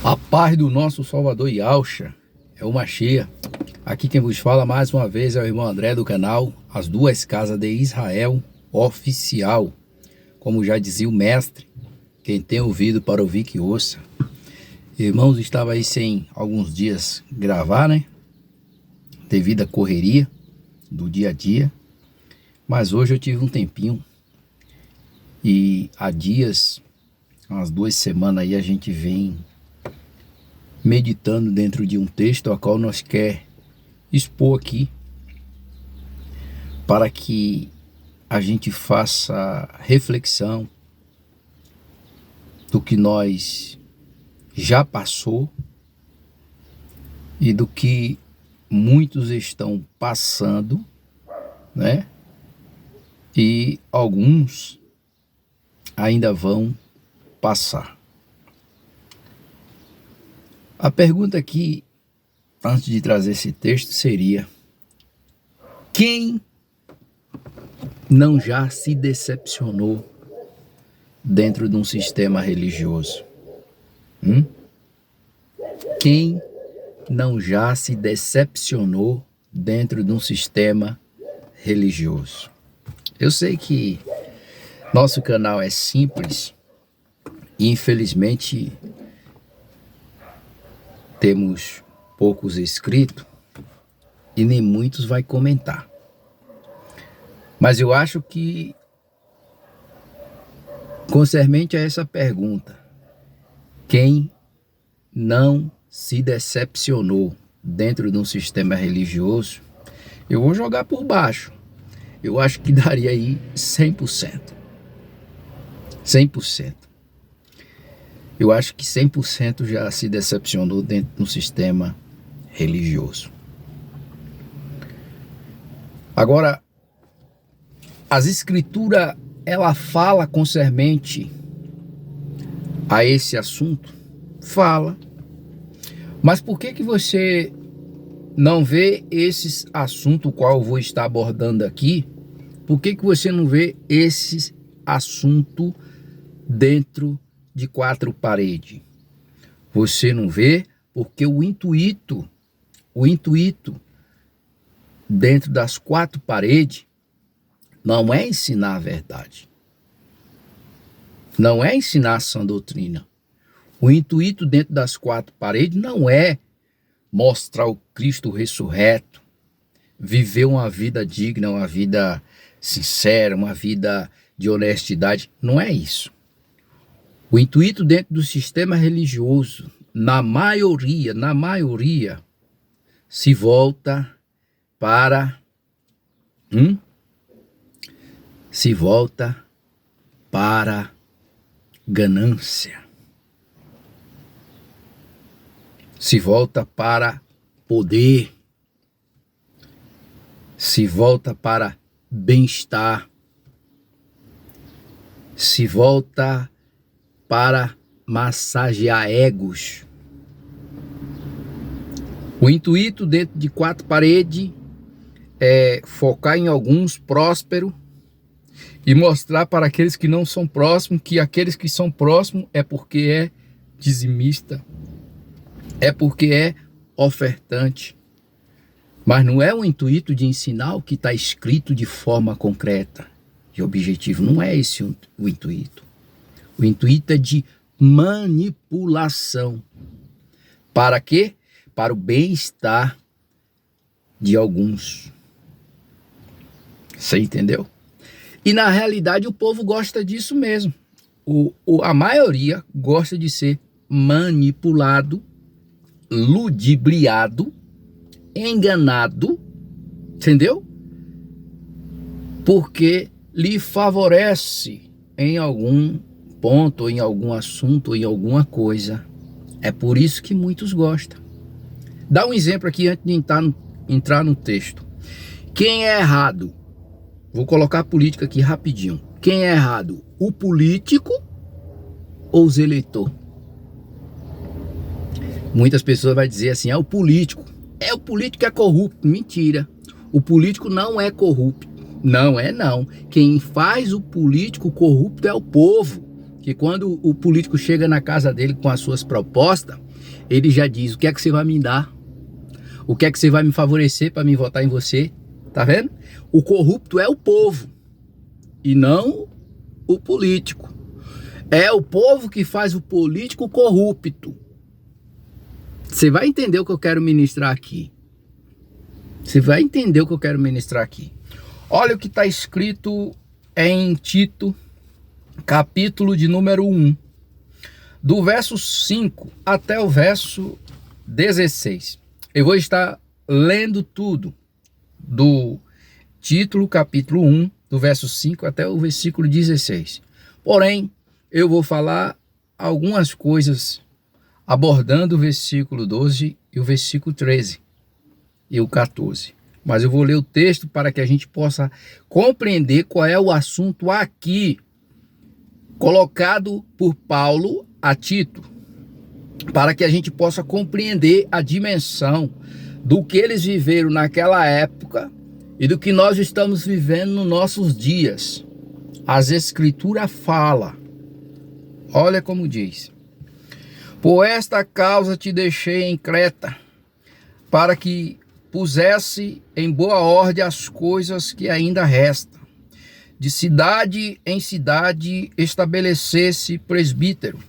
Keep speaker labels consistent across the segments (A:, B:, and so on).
A: A paz do nosso Salvador Yahshua é o Mashiach. Aqui quem vos fala mais uma vez é o irmão André do canal As Duas Casas de Israel Oficial. Como já dizia o mestre, quem tem ouvido para ouvir que ouça. Irmãos, estava aí sem alguns dias gravar, né? Devido à correria do dia a dia. Mas hoje eu tive um tempinho. E há dias, umas 2 semanas aí, a gente vem meditando dentro de um texto a qual nós quer expor aqui para que a gente faça reflexão do que nós já passou e do que muitos estão passando, né? E alguns ainda vão passar. A pergunta aqui, antes de trazer esse texto, seria: quem não já se decepcionou dentro de um sistema religioso? Quem não já se decepcionou dentro de um sistema religioso? Eu sei que nosso canal é simples e infelizmente temos poucos inscritos e nem muitos vai comentar. Mas eu acho que, concernente a essa pergunta, quem não se decepcionou dentro de um sistema religioso, eu vou jogar por baixo. Eu acho que daria aí 100%. 100%. Eu acho que 100% já se decepcionou dentro de um sistema religioso. Agora, as escrituras, ela fala concernente a esse assunto? Fala. Mas por que você não vê esses assuntos qual eu vou estar abordando aqui? Por que você não vê esses assuntos dentro de 4 paredes? Você não vê porque o intuito dentro das 4 paredes não é ensinar a verdade. Não é ensinar a sã doutrina. O intuito dentro das 4 paredes não é mostrar o Cristo ressurreto, viver uma vida digna, uma vida sincera, uma vida de honestidade. Não é isso. O intuito dentro do sistema religioso, na maioria, se volta para ganância. Se volta para poder. Se volta para bem-estar. Se volta para massagear egos. O intuito dentro de 4 paredes é focar em alguns prósperos e mostrar para aqueles que não são próximos que aqueles que são próximos é porque é dizimista, é porque é ofertante. Mas não é o intuito de ensinar o que está escrito de forma concreta e objetivo. Não é esse o intuito. O intuito é de manipulação. Para quê? Para o bem-estar de alguns. Você entendeu? E na realidade o povo gosta disso mesmo. A maioria gosta de ser manipulado, ludibriado, enganado, entendeu? Porque lhe favorece em algum ponto, em algum assunto, em alguma coisa. É por isso que muitos gostam. Dá um exemplo aqui antes de entrar no texto. Quem é errado? Vou colocar a política aqui rapidinho. Quem é errado? O político ou os eleitores? Muitas pessoas vão dizer assim, o político. O político é corrupto. Mentira. O político não é corrupto. Não é não. Quem faz o político corrupto é o povo. Que quando o político chega na casa dele com as suas propostas, ele já diz o que é que você vai me dar, o que é que você vai me favorecer para me votar em você. Tá vendo? O corrupto é o povo e não o político. É o povo que faz o político corrupto. Você vai entender o que eu quero ministrar aqui. Você vai entender o que eu quero ministrar aqui. Olha o que está escrito em Tito, capítulo de número 1, do verso 5 até o verso 16. Eu vou estar lendo tudo do título, capítulo 1, do verso 5 até o versículo 16. Porém, eu vou falar algumas coisas abordando o versículo 12 e o versículo 13 e o 14. Mas eu vou ler o texto para que a gente possa compreender qual é o assunto aqui colocado por Paulo a Tito, para que a gente possa compreender a dimensão do que eles viveram naquela época e do que nós estamos vivendo nos nossos dias. As Escrituras falam. Olha como diz: por esta causa te deixei em Creta, para que pusesse em boa ordem as coisas que ainda restam. De cidade em cidade estabelecesse presbítero,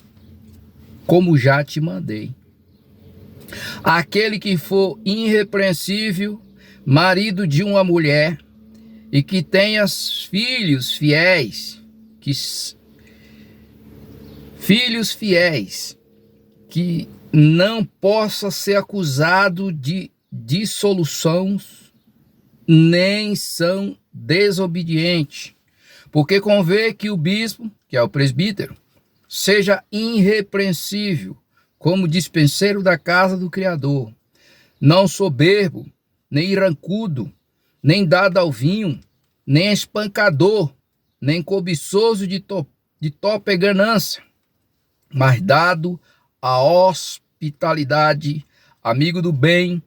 A: como já te mandei. Aquele que for irrepreensível, marido de uma mulher, e que tenha filhos fiéis, que não possa ser acusado de dissoluções, nem são desobedientes, porque convém que o bispo, que é o presbítero, seja irrepreensível, como dispenseiro da casa do Criador, não soberbo, nem irancudo, nem dado ao vinho, nem espancador, nem cobiçoso de topa e ganância, mas dado à hospitalidade, amigo do bem,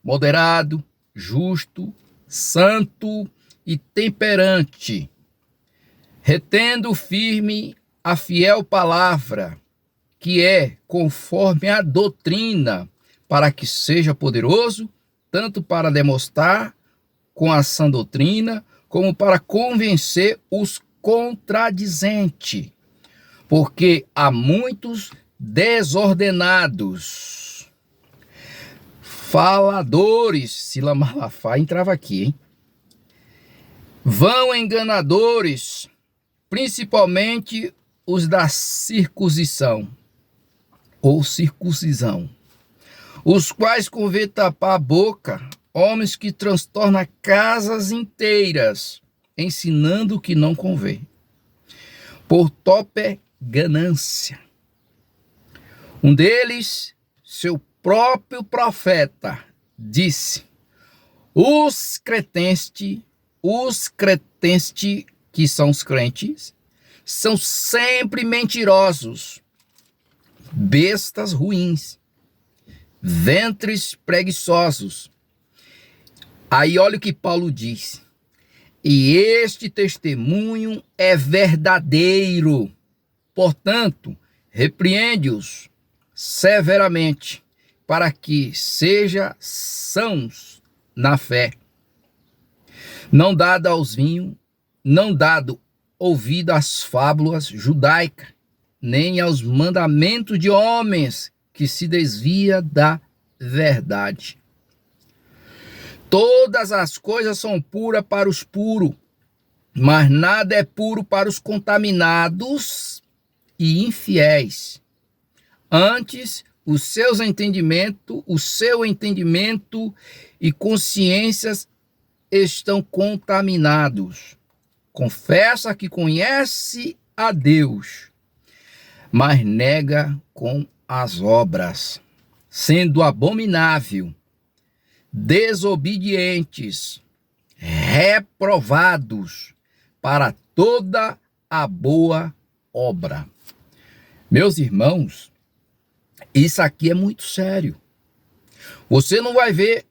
A: moderado, justo, santo e temperante, retendo firme a fiel palavra, que é conforme a doutrina, para que seja poderoso, tanto para demonstrar com a sã doutrina, como para convencer os contradizentes. Porque há muitos desordenados, faladores, Sila Malafaia entrava aqui, hein? Vão enganadores, principalmente os da circuncisão, ou circuncisão, os quais convém tapar a boca, homens que transtornam casas inteiras, ensinando o que não convém, por tope ganância. Um deles, seu próprio profeta, disse: os cretentes, que são os crentes, são sempre mentirosos, bestas ruins, ventres preguiçosos. Aí olha o que Paulo diz: e este testemunho é verdadeiro, portanto, repreende-os severamente, para que sejam sãos na fé, não dado aos vinhos, não dado ouvido às fábulas judaicas, nem aos mandamentos de homens que se desvia da verdade. Todas as coisas são puras para os puros, mas nada é puro para os contaminados e infiéis. Antes, o seu entendimento e consciências estão contaminados. Confessa que conhece a Deus, mas nega com as obras, sendo abominável, desobedientes, reprovados para toda a boa obra. Meus irmãos, isso aqui é muito sério. Você não vai ver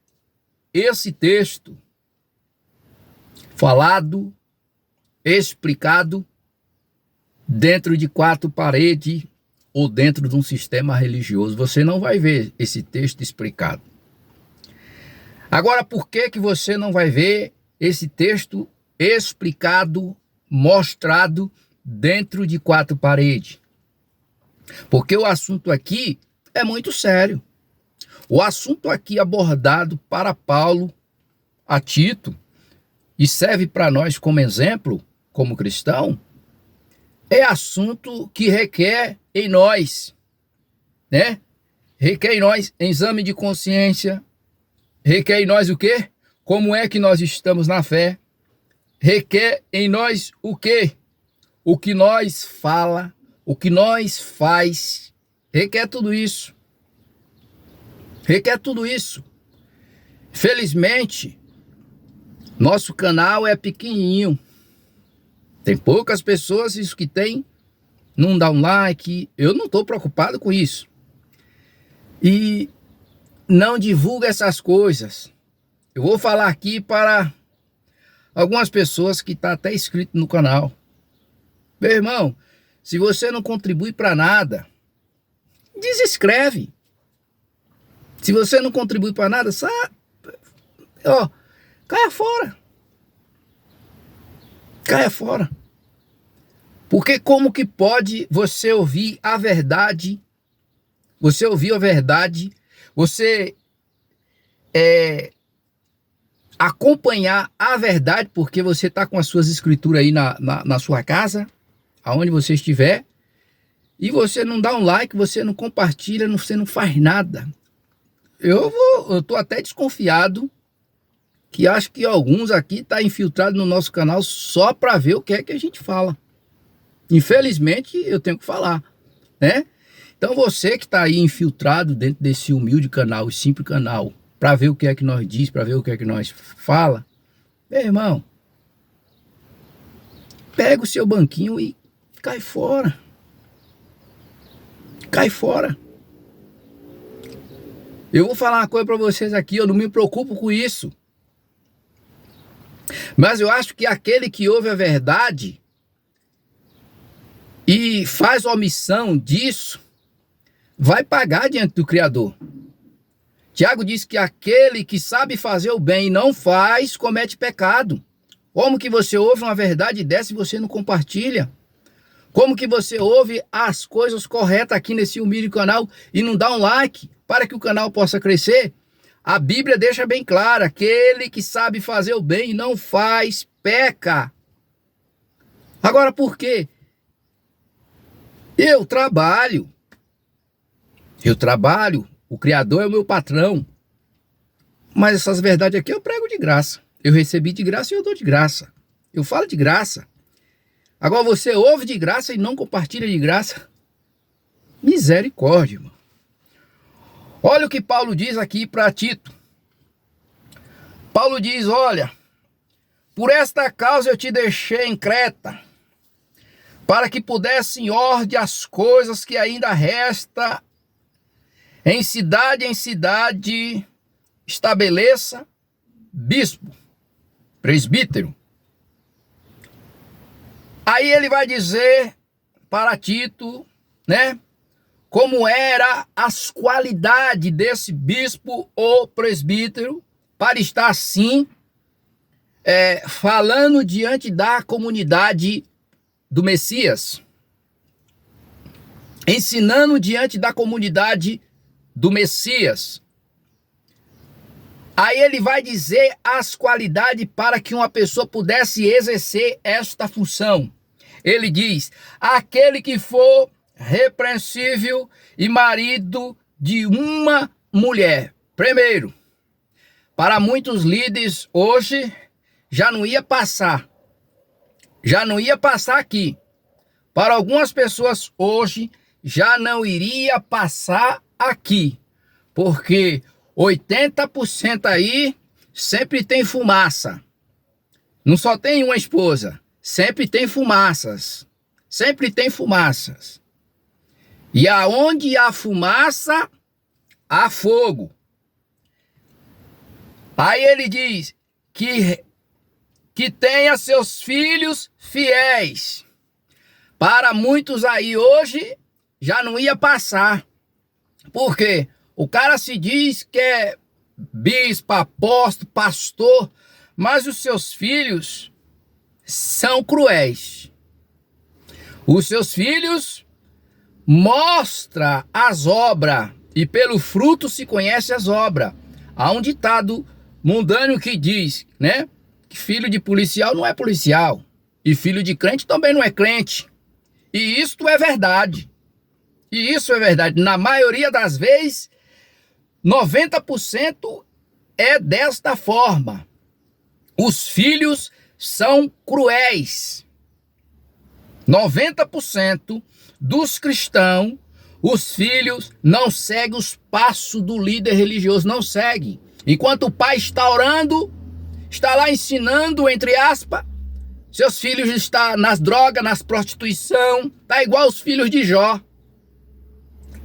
A: esse texto falado, explicado dentro de quatro paredes, ou dentro de um sistema religioso. Você não vai ver esse texto explicado. Agora, por que que você não vai ver esse texto explicado, mostrado dentro de quatro paredes? Porque o assunto aqui é muito sério. O assunto aqui abordado para Paulo a Tito e serve para nós como exemplo, como cristão, é assunto que requer em nós, né? Requer em nós exame de consciência, requer em nós o quê? Como é que nós estamos na fé? Requer em nós o quê? O que nós fala, o que nós faz, requer tudo isso. Requer tudo isso. Felizmente, nosso canal é pequenininho. Tem poucas pessoas, isso que tem, não dá um like. Eu não estou preocupado com isso. E não divulga essas coisas. Eu vou falar aqui para algumas pessoas que estão até inscritas no canal. Meu irmão, se você não contribui para nada, desinscreve. Se você não contribui para nada, caia fora. Caia fora. Porque como que pode você ouvir a verdade? Você ouviu a verdade? Você acompanhar a verdade, porque você está com as suas escrituras aí na sua casa, aonde você estiver, e você não dá um like, você não compartilha, você não faz nada. Eu tô até desconfiado que acho que alguns aqui tá infiltrado no nosso canal só para ver o que é que a gente fala. Infelizmente, eu tenho que falar, né? Então você que tá aí infiltrado dentro desse humilde canal, simples canal, para ver o que é que nós diz, para ver o que é que nós fala, meu irmão, pega o seu banquinho e cai fora. Cai fora. Eu vou falar uma coisa para vocês aqui, eu não me preocupo com isso. Mas eu acho que aquele que ouve a verdade e faz omissão disso, vai pagar diante do Criador. Tiago diz que aquele que sabe fazer o bem e não faz, comete pecado. Como que você ouve uma verdade dessa e você não compartilha? Como que você ouve as coisas corretas aqui nesse humilde canal e não dá um like para que o canal possa crescer? A Bíblia deixa bem claro, aquele que sabe fazer o bem e não faz, peca. Agora por quê? Eu trabalho, o Criador é o meu patrão, mas essas verdades aqui eu prego de graça. Eu recebi de graça e eu dou de graça. Eu falo de graça. Agora você ouve de graça e não compartilha de graça. Misericórdia, irmão. Olha o que Paulo diz aqui para Tito. Paulo diz, olha, por esta causa eu te deixei em Creta, para que pudesse em ordem as coisas que ainda resta, em cidade estabeleça bispo, presbítero. Aí ele vai dizer para Tito, né, como era as qualidades desse bispo ou presbítero, para estar assim, falando diante da comunidade do Messias, ensinando diante da comunidade do Messias. Aí ele vai dizer as qualidades para que uma pessoa pudesse exercer esta função. Ele diz, aquele que for repreensível e marido de uma mulher. Primeiro, para muitos líderes hoje, já não ia passar aqui. Para algumas pessoas hoje, já não iria passar aqui. Porque 80% aí sempre tem fumaça. Não só tem uma esposa, sempre tem fumaças. Sempre tem fumaças. E aonde há fumaça, há fogo. Aí ele diz que tenha seus filhos fiéis. Para muitos aí hoje, já não ia passar. Por quê? O cara se diz que é bispo, apóstolo, pastor, mas os seus filhos são cruéis. Os seus filhos mostram as obras, e pelo fruto se conhece as obras. Há um ditado mundano que diz, né, que filho de policial não é policial, e filho de crente também não é crente. E isto é verdade. E isso é verdade. Na maioria das vezes, 90% é desta forma. Os filhos são cruéis. 90% dos cristãos, os filhos não seguem os passos do líder religioso, não seguem. Enquanto o pai está orando, está lá ensinando, entre aspas, seus filhos estão nas drogas, nas prostituição, tá igual os filhos de Jó.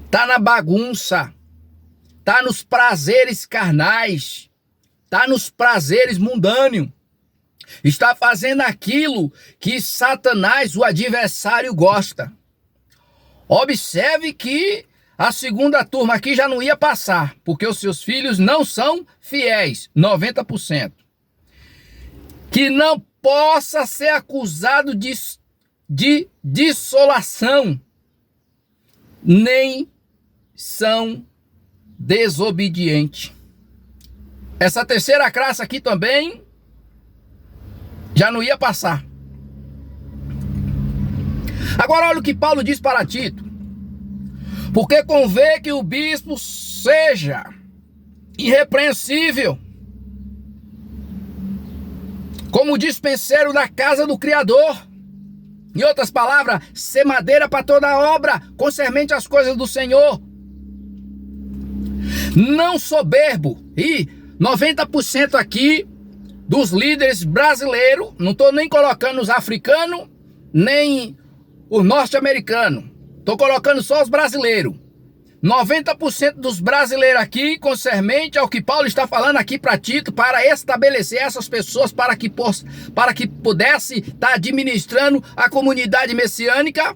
A: Tá na bagunça, tá nos prazeres carnais, tá nos prazeres mundâneos. Está fazendo aquilo que Satanás, o adversário, gosta. Observe que a segunda turma aqui já não ia passar, porque os seus filhos não são fiéis, 90%. Que não possa ser acusado de dissolação, nem são desobedientes. Essa terceira classe aqui também já não ia passar. Agora olha o que Paulo diz para Tito. Porque convém que o bispo seja irrepreensível, como dispenseiro da casa do Criador. Em outras palavras, ser madeira para toda obra, concernente às coisas do Senhor. Não soberbo. E 90% aqui dos líderes brasileiros, não estou nem colocando os africanos, nem os norte-americanos. Estou colocando só os brasileiros. 90% dos brasileiros aqui, concernente ao que Paulo está falando aqui para Tito, para estabelecer essas pessoas, para que pudesse estar administrando a comunidade messiânica,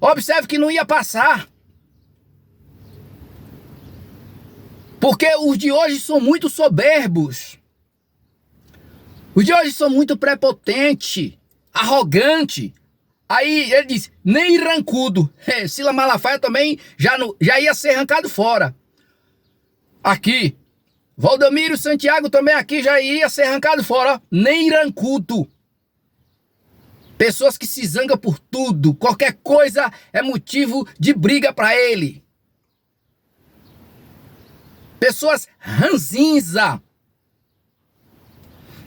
A: observe que não ia passar. Porque os de hoje são muito soberbos. Os de hoje são muito prepotentes, arrogantes. Aí ele diz, nem rancudo. Sila Malafaia também já ia ser arrancado fora. Aqui. Valdemiro Santiago também aqui já ia ser arrancado fora. Nem rancudo. Pessoas que se zangam por tudo. Qualquer coisa é motivo de briga para ele. Pessoas ranzinza.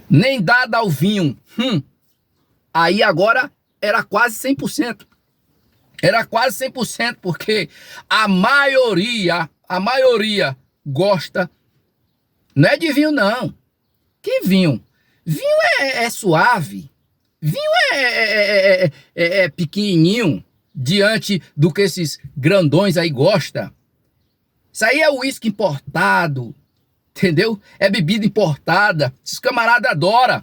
A: Nem dada ao vinho. Aí agora era quase 100%. Era quase 100%, porque a maioria gosta. Não é de vinho, não. Que vinho? Vinho é suave. Vinho é pequenininho diante do que esses grandões aí gostam. Isso aí é uísque importado, entendeu? É bebida importada. Esses camaradas adoram.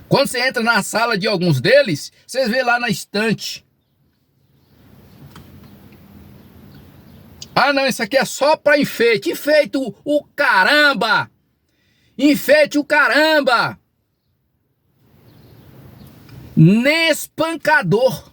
A: Quando você entra na sala de alguns deles, vocês vê lá na estante. Ah, não, isso aqui é só para enfeite. Enfeite o caramba! Enfeite o caramba! Nespancador.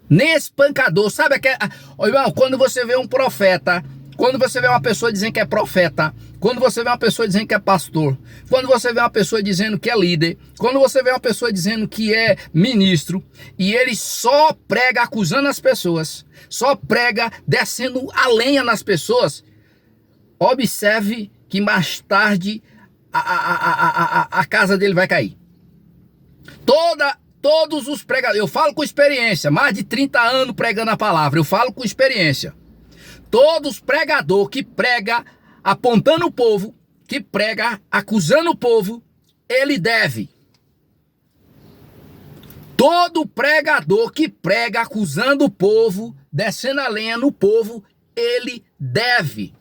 A: Nespancador. Sabe aquele... Irmão, quando você vê um profeta, quando você vê uma pessoa dizendo que é profeta, quando você vê uma pessoa dizendo que é pastor, quando você vê uma pessoa dizendo que é líder, quando você vê uma pessoa dizendo que é ministro, e ele só prega acusando as pessoas, só prega descendo a lenha nas pessoas, observe que mais tarde a casa dele vai cair. Todos os pregadores, eu falo com experiência, mais de 30 anos pregando a palavra, eu falo com experiência. Todos os pregadores que prega apontando o povo, que prega acusando o povo, ele deve. Todo pregador que prega acusando o povo, descendo a lenha no povo, ele deve.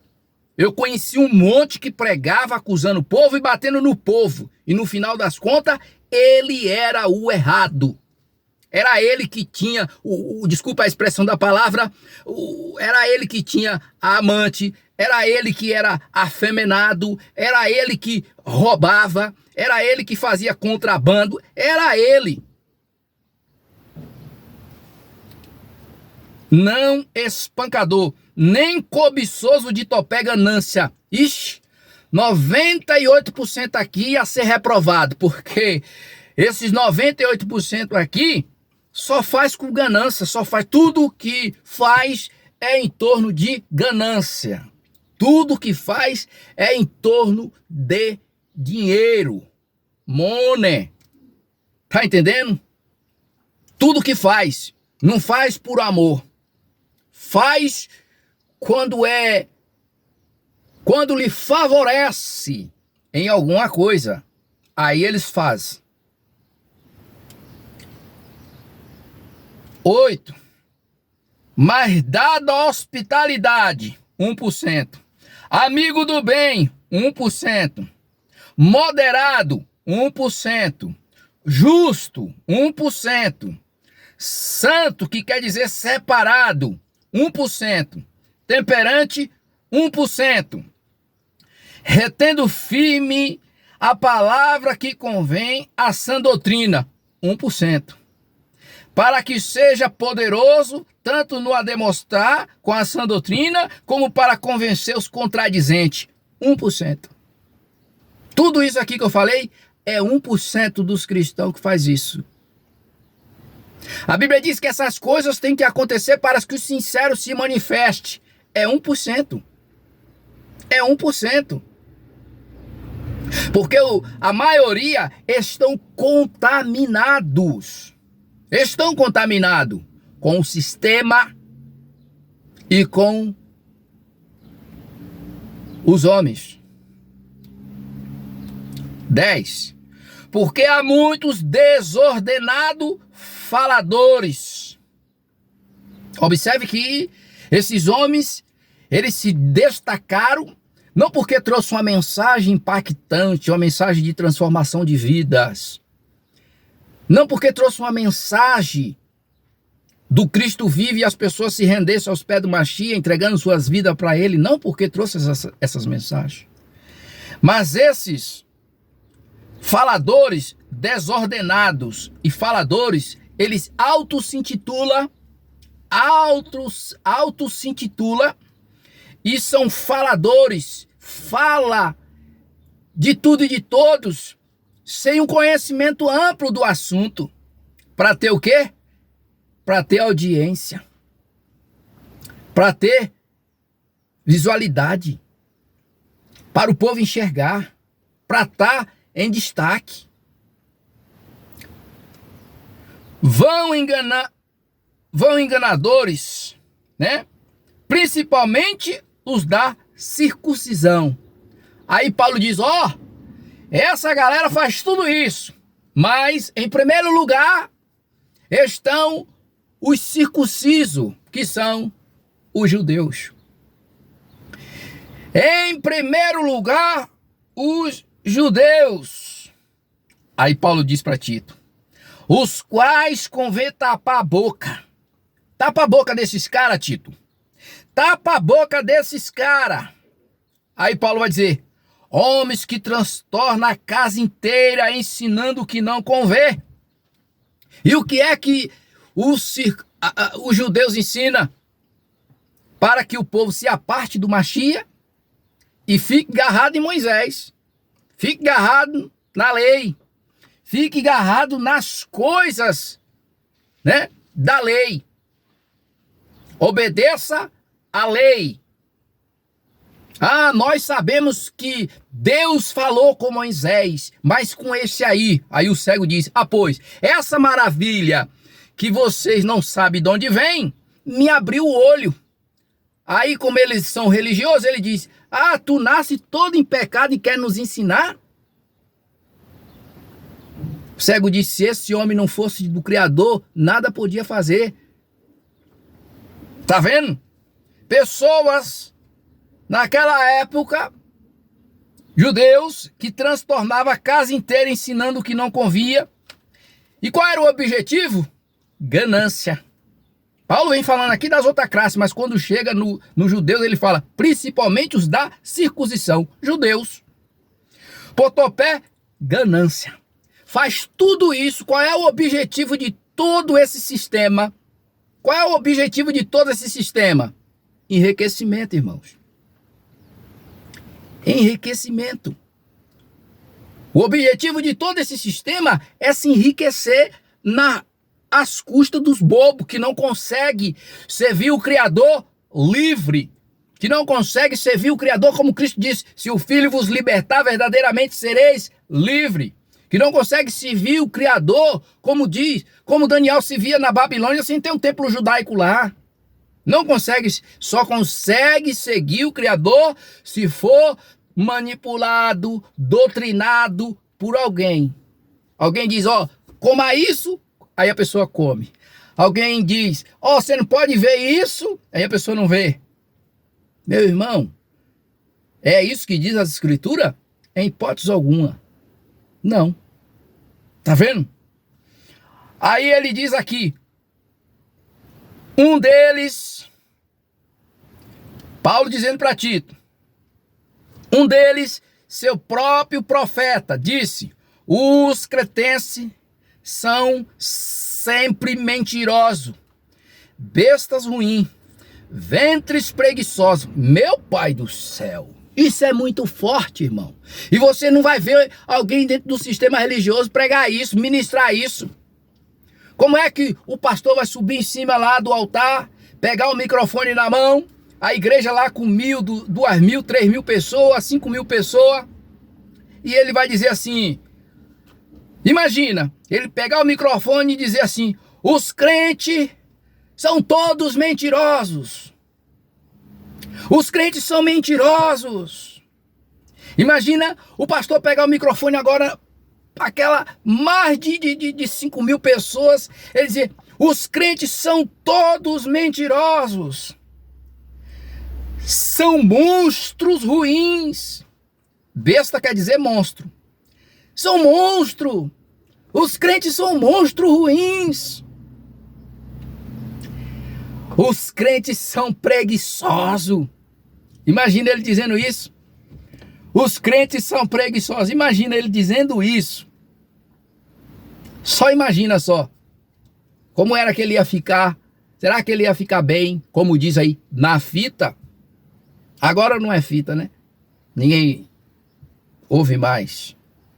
A: Eu conheci um monte que pregava acusando o povo e batendo no povo. E no final das contas, ele era o errado. Era ele que tinha, desculpa a expressão da palavra, era ele que tinha a amante, era ele que era afeminado, era ele que roubava, era ele que fazia contrabando, era ele. Não espancador, nem cobiçoso de topé ganância. Ixi, 98% aqui ia ser reprovado, porque esses 98% aqui só faz com ganância, só faz tudo que faz é em torno de ganância. Tudo que faz é em torno de dinheiro, money. Tá entendendo? Tudo que faz, não faz por amor. Faz quando lhe favorece em alguma coisa. Aí eles fazem. 8. Mas dada hospitalidade, 1%. Amigo do bem, 1%. Moderado, 1%. Justo, 1%. Santo, que quer dizer separado, 1%. Temperante, 1%. Retendo firme a palavra que convém à sã doutrina, 1%. Para que seja poderoso, tanto no a demonstrar com a sã doutrina, como para convencer os contradizentes, 1%. Tudo isso aqui que eu falei é 1% dos cristãos que faz isso. A Bíblia diz que essas coisas têm que acontecer para que o sincero se manifeste. É 1%. É 1%. Porque a maioria estão contaminados. Estão contaminados com o sistema e com os homens. 10. Porque há muitos desordenados faladores. Observe que esses homens, eles se destacaram não porque trouxe uma mensagem impactante, uma mensagem de transformação de vidas. Não porque trouxe uma mensagem do Cristo vive e as pessoas se rendessem aos pés do Machia, entregando suas vidas para ele. Não porque trouxe essas mensagens. Mas esses faladores desordenados e faladores, eles auto-se-intitulam e são faladores, fala de tudo e de todos, sem um conhecimento amplo do assunto. Para ter o quê? Para ter audiência. Para ter visualidade. Para o povo enxergar. Para estar em destaque. Vão enganadores, né? Principalmente os da circuncisão. Aí Paulo diz, ó, essa galera faz tudo isso, mas em primeiro lugar estão os circuncisos, que são os judeus. Em primeiro lugar, os judeus. Aí Paulo diz para Tito, os quais convém tapar a boca. Tapa a boca desses caras, Tito. Tapa a boca desses caras. Aí Paulo vai dizer, homens que transtornam a casa inteira ensinando o que não convém. E o que é que os judeus ensinam? Para que o povo se aparte do Machia e fique agarrado em Moisés. Fique agarrado na lei. Fique agarrado nas coisas, né, da lei. Obedeça a lei. Ah, nós sabemos que Deus falou com Moisés, mas com esse aí o cego diz, pois, essa maravilha que vocês não sabem de onde vem, me abriu o olho. Aí, como eles são religiosos, ele diz, tu nasce todo em pecado e quer nos ensinar? O cego disse, se esse homem não fosse do Criador, nada podia fazer. Tá vendo? Pessoas, naquela época, judeus, que transtornavam a casa inteira ensinando o que não convia. E qual era o objetivo? ganância. Paulo vem falando aqui das outras classes, mas quando chega no judeus, ele fala, principalmente os da circuncisão, judeus. Pontapé, ganância. Faz tudo isso. Qual é o objetivo de todo esse sistema? Qual é o objetivo de todo esse sistema? Enriquecimento, irmãos. Enriquecimento. O objetivo de todo esse sistema é se enriquecer às custas dos bobos que não conseguem servir o Criador livre, que não conseguem servir o Criador como Cristo disse, se o Filho vos libertar, verdadeiramente sereis livre. Que não consegue servir o Criador, como diz, como Daniel se via na Babilônia sem ter um templo judaico lá. Não consegue, só consegue seguir o Criador se for manipulado, doutrinado por alguém. Alguém diz, ó, coma isso, aí a pessoa come. Alguém diz, ó, você não pode ver isso, aí a pessoa não vê. Meu irmão, é isso que diz a Escritura? Em hipótese alguma. Não. Tá vendo? Aí ele diz aqui, um deles, Paulo dizendo para Tito, um deles, seu próprio profeta, disse, os cretenses são sempre mentirosos, bestas ruins, ventres preguiçosos. Meu pai do céu, isso é muito forte, irmão. E você não vai ver alguém dentro do sistema religioso pregar isso, ministrar isso. Como é que o pastor vai subir em cima lá do altar, pegar o microfone na mão, a igreja lá com 1.000, 2.000, 3.000 pessoas, 5.000 pessoas, e ele vai dizer assim, imagina, ele pegar o microfone e dizer assim, os crentes são todos mentirosos. Os crentes são mentirosos. Imagina o pastor pegar o microfone agora, aquela mais de 5.000 pessoas, ele dizer, os crentes são todos mentirosos. São monstros ruins. Besta quer dizer monstro. São monstros. Os crentes são monstros ruins. Os crentes são preguiçosos. Imagina ele dizendo isso. Os crentes são preguiçosos. Imagina ele dizendo isso. Só imagina só. Como era que ele ia ficar? Será que ele ia ficar bem? Como diz aí, na fita? Agora não é fita, né? Ninguém ouve mais.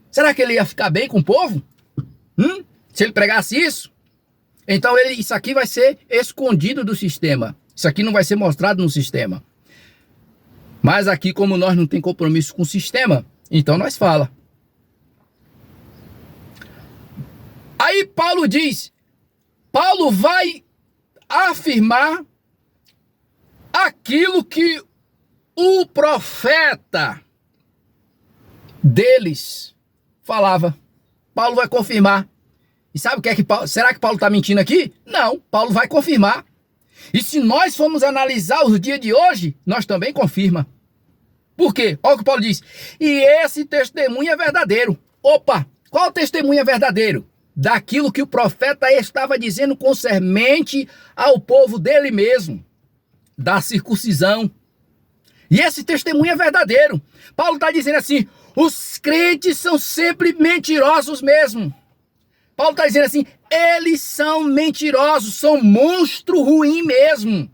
A: Será que ele ia ficar bem com o povo? Se ele pregasse isso? Então isso aqui vai ser escondido do sistema. Isso aqui não vai ser mostrado no sistema. Mas aqui, como nós não tem compromisso com o sistema, então nós fala. Aí Paulo diz, Paulo vai afirmar aquilo que o profeta deles falava. Paulo vai confirmar. E sabe o que é que Paulo... Será que Paulo está mentindo aqui? Não, Paulo vai confirmar. E se nós formos analisar os dias de hoje, nós também confirma. Por quê? Olha o que Paulo diz. E esse testemunho é verdadeiro. Opa, qual testemunho é verdadeiro? Daquilo que o profeta estava dizendo concernente ao povo dele mesmo. Da circuncisão. E esse testemunho é verdadeiro. Paulo está dizendo assim, os crentes são sempre mentirosos mesmo. Paulo está dizendo assim, eles são mentirosos, são monstro ruim mesmo.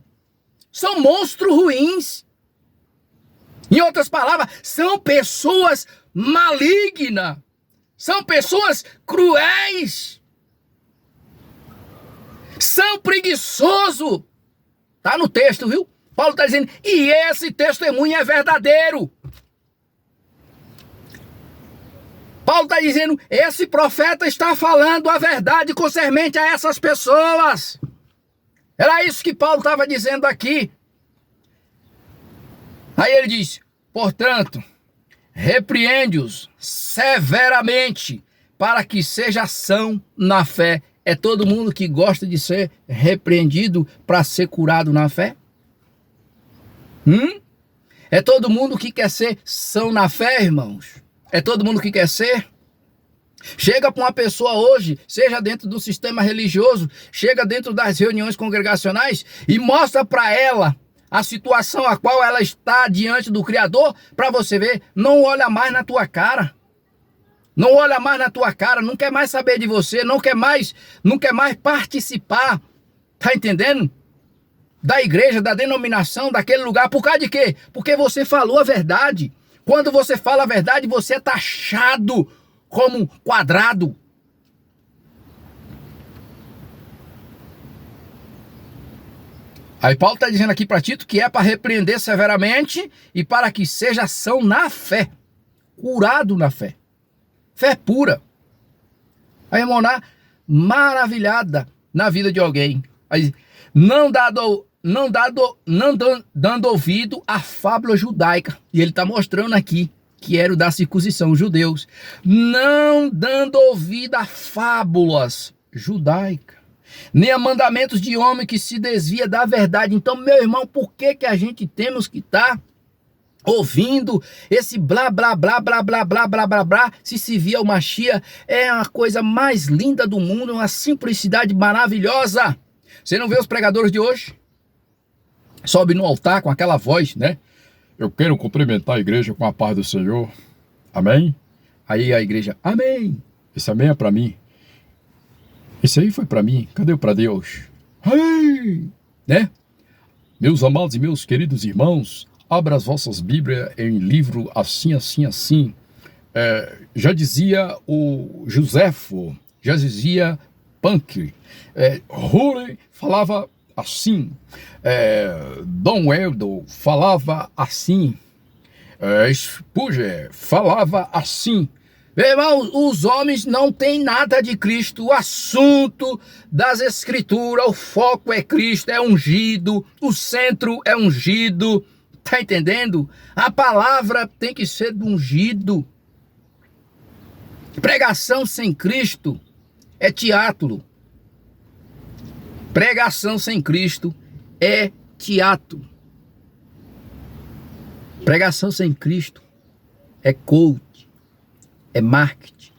A: São monstros ruins. Em outras palavras, são pessoas malignas. São pessoas cruéis. São preguiçosos. Está no texto, viu? Paulo está dizendo, e esse testemunho é verdadeiro. Paulo está dizendo, esse profeta está falando a verdade concernente a essas pessoas. Era isso que Paulo estava dizendo aqui. Aí ele diz, portanto, repreende-os severamente para que seja são na fé. É todo mundo que gosta de ser repreendido para ser curado na fé? É todo mundo que quer ser são na fé, irmãos? É todo mundo que quer ser? Chega para uma pessoa hoje, seja dentro do sistema religioso, chega dentro das reuniões congregacionais e mostra para ela a situação a qual ela está diante do Criador, para você ver, não olha mais na tua cara. Não olha mais na tua cara, não quer mais saber de você, não quer mais participar. Tá entendendo? Da igreja, da denominação, daquele lugar. Por causa de quê? Porque você falou a verdade. Quando você fala a verdade, você é taxado como quadrado. Aí Paulo está dizendo aqui para Tito que é para repreender severamente e para que seja ação na fé. Curado na fé. Fé pura. A irmã maravilhada na vida de alguém. Aí, não dando ouvido à fábula judaica. E ele está mostrando aqui que era o da circuncisão, os judeus. Não dando ouvido a fábulas judaicas, nem a mandamentos de homem que se desvia da verdade. Então, meu irmão, por que a gente temos que estar ouvindo esse blá, blá, blá, blá, blá, blá, blá, blá, blá? Se via o Mashiach, é a coisa mais linda do mundo, uma simplicidade maravilhosa. Você não vê os pregadores de hoje? Sobe no altar com aquela voz, né? Eu quero cumprimentar a igreja com a paz do Senhor. Amém? Aí a igreja, amém. Esse amém é para mim. Esse aí foi para mim. Cadê o para Deus? Amém! Né? Meus amados e meus queridos irmãos, abra as vossas Bíblias em livro assim, assim, assim. Já dizia o Joséfo, já dizia Punk. Rure falava assim. Dom Helder falava assim. Spurgeon falava assim. Meu irmão, os homens não têm nada de Cristo. O assunto das Escrituras, o foco é Cristo, é ungido, o centro é ungido. Tá entendendo? A palavra tem que ser do ungido. Pregação sem Cristo é teatro. Pregação sem Cristo é teatro. Pregação sem Cristo é coach, é marketing.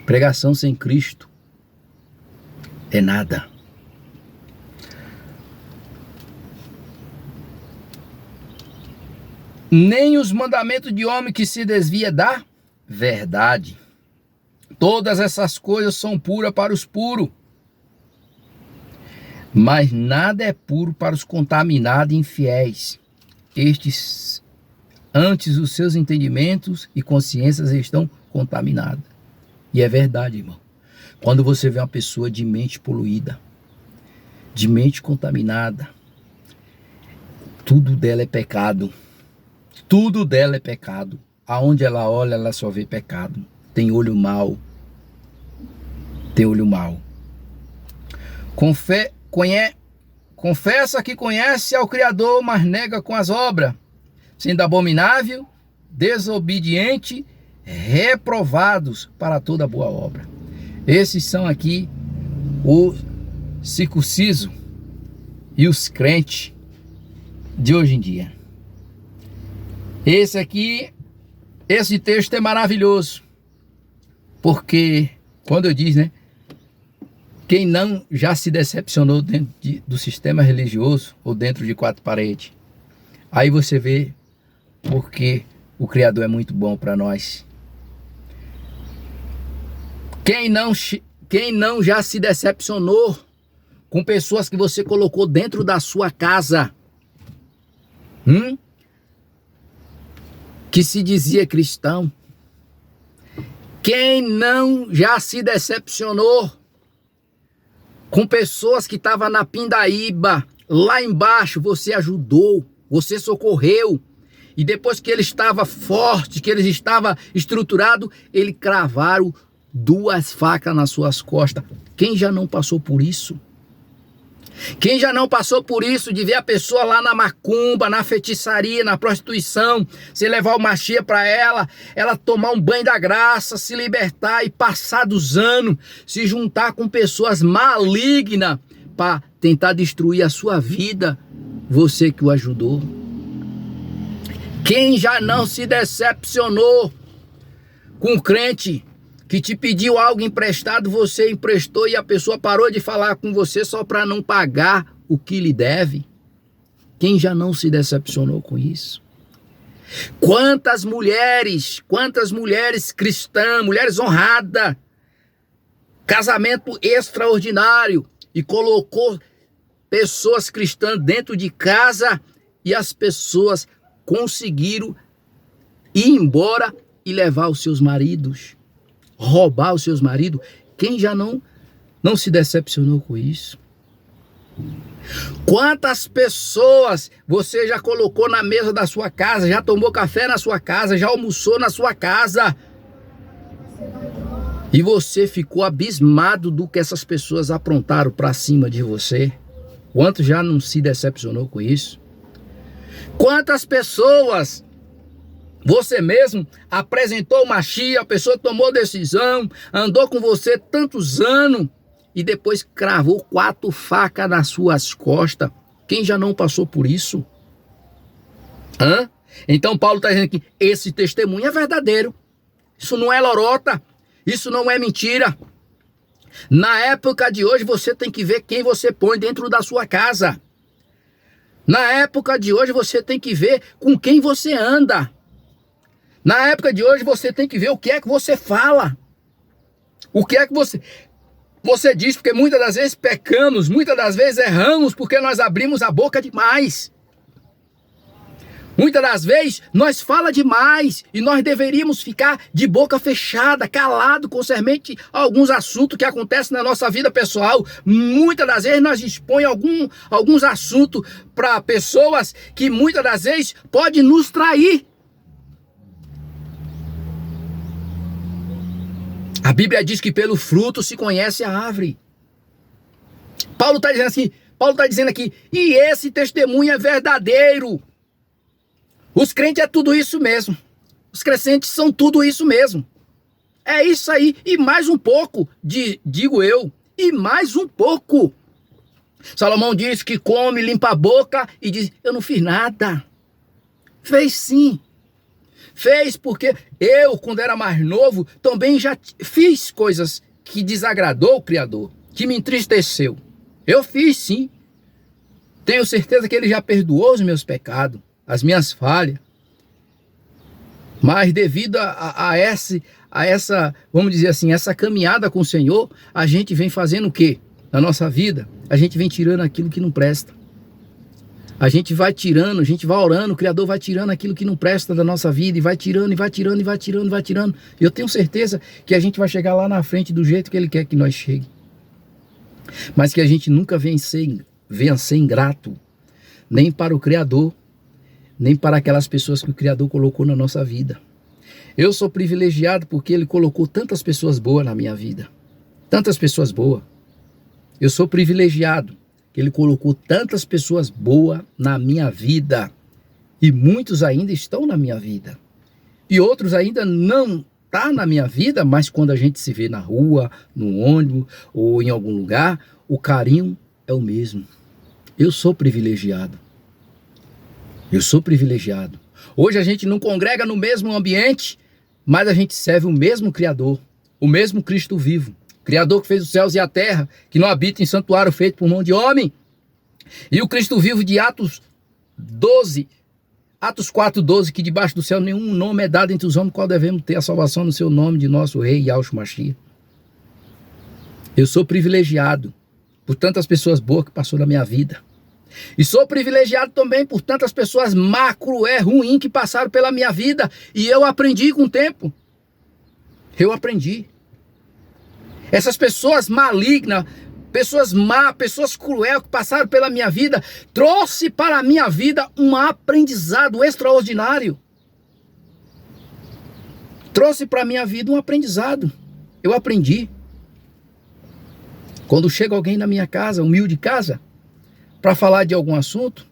A: Pregação sem Cristo é nada. Nem os mandamentos de homem que se desvia da verdade. Todas essas coisas são puras para os puros. Mas nada é puro para os contaminados e infiéis. Estes, antes os seus entendimentos e consciências estão contaminados. E é verdade, irmão. Quando você vê uma pessoa de mente poluída, de mente contaminada, tudo dela é pecado. Tudo dela é pecado. Aonde ela olha, ela só vê pecado. Tem olho mau. Tem olho mau. Confessa que conhece ao Criador, mas nega com as obras, sendo abominável, desobediente, reprovados para toda boa obra. Esses são aqui os circuncisos e os crentes de hoje em dia. Esse texto é maravilhoso, porque quando eu disse, né? Quem não já se decepcionou dentro do sistema religioso ou dentro de quatro paredes? Aí você vê porque o Criador é muito bom para nós. Quem não já se decepcionou com pessoas que você colocou dentro da sua casa? Que se dizia cristão? Quem não já se decepcionou com pessoas que estavam na pindaíba, lá embaixo? Você ajudou, você socorreu, e depois que ele estava forte, que ele estava estruturado, ele cravaram 2 facas nas suas costas. Quem já não passou por isso? Quem já não passou por isso, de ver a pessoa lá na macumba, na feitiçaria, na prostituição, você levar o Mashiach para ela tomar um banho da graça, se libertar e passar dos anos, se juntar com pessoas malignas para tentar destruir a sua vida, você que o ajudou. Quem já não se decepcionou com o crente que te pediu algo emprestado, você emprestou e a pessoa parou de falar com você só para não pagar o que lhe deve? Quem já não se decepcionou com isso? Quantas mulheres cristãs, mulheres honradas, casamento extraordinário, e colocou pessoas cristãs dentro de casa e as pessoas conseguiram ir embora e levar os seus maridos, roubar os seus maridos. Quem já não se decepcionou com isso? Quantas pessoas você já colocou na mesa da sua casa, já tomou café na sua casa, já almoçou na sua casa, e você ficou abismado do que essas pessoas aprontaram para cima de você? Quanto já não se decepcionou com isso? Quantas pessoas você mesmo apresentou uma chia, a pessoa tomou decisão, andou com você tantos anos e depois cravou 4 facas nas suas costas? Quem já não passou por isso? Então Paulo está dizendo que esse testemunho é verdadeiro. Isso não é lorota. Isso não é mentira. Na época de hoje você tem que ver quem você põe dentro da sua casa. Na época de hoje você tem que ver com quem você anda. Na época de hoje você tem que ver o que é que você fala. O que é que você diz, porque muitas das vezes pecamos, muitas das vezes erramos porque nós abrimos a boca demais. Muitas das vezes nós fala demais e nós deveríamos ficar de boca fechada, calado concernente a alguns assuntos que acontecem na nossa vida pessoal. Muitas das vezes nós expõe alguns assuntos para pessoas que muitas das vezes podem nos trair. A Bíblia diz que pelo fruto se conhece a árvore. Paulo está dizendo aqui, e esse testemunho é verdadeiro. Os crentes é tudo isso mesmo. Os crescentes são tudo isso mesmo. É isso aí. E mais um pouco, digo eu. E mais um pouco. Salomão diz que come, limpa a boca e diz, eu não fiz nada. Fez sim. Fez porque eu, quando era mais novo, também já fiz coisas que desagradou o Criador, que me entristeceu. Eu fiz sim. Tenho certeza que ele já perdoou os meus pecados, as minhas falhas. Mas devido a essa, vamos dizer assim, essa caminhada com o Senhor, a gente vem fazendo o quê? Na nossa vida, a gente vem tirando aquilo que não presta. A gente vai tirando, a gente vai orando, o Criador vai tirando aquilo que não presta da nossa vida, e vai tirando, e vai tirando, e vai tirando, e vai tirando. E eu tenho certeza que a gente vai chegar lá na frente do jeito que Ele quer que nós chegue. Mas que a gente nunca venha ser ingrato, nem para o Criador, nem para aquelas pessoas que o Criador colocou na nossa vida. Eu sou privilegiado porque Ele colocou tantas pessoas boas na minha vida. Tantas pessoas boas. Eu sou privilegiado que Ele colocou tantas pessoas boas na minha vida. E muitos ainda estão na minha vida. E outros ainda não estão na minha vida, mas quando a gente se vê na rua, no ônibus ou em algum lugar, o carinho é o mesmo. Eu sou privilegiado. Eu sou privilegiado. Hoje a gente não congrega no mesmo ambiente, mas a gente serve o mesmo Criador, o mesmo Cristo vivo. Criador que fez os céus e a terra, que não habita em santuário feito por mão de homem. E o Cristo vivo de Atos 4:12, que debaixo do céu nenhum nome é dado entre os homens, qual devemos ter a salvação no seu nome de nosso Rei Yahshua Mashiach. Eu sou privilegiado por tantas pessoas boas que passou na minha vida. E sou privilegiado também por tantas pessoas má, cruel, ruim que passaram pela minha vida. E eu aprendi com o tempo. Eu aprendi. Essas pessoas malignas, pessoas má, pessoas cruel que passaram pela minha vida, trouxe para a minha vida um aprendizado extraordinário. Trouxe para a minha vida um aprendizado. Eu aprendi. Quando chega alguém na minha casa, humilde casa, para falar de algum assunto,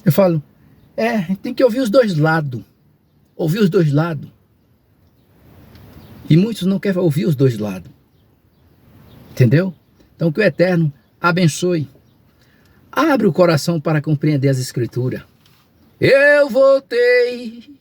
A: eu falo, tem que ouvir os dois lados. Ouvir os dois lados. E muitos não querem ouvir os dois lados. Entendeu? Então que o Eterno abençoe. Abre o coração para compreender as Escrituras. Eu voltei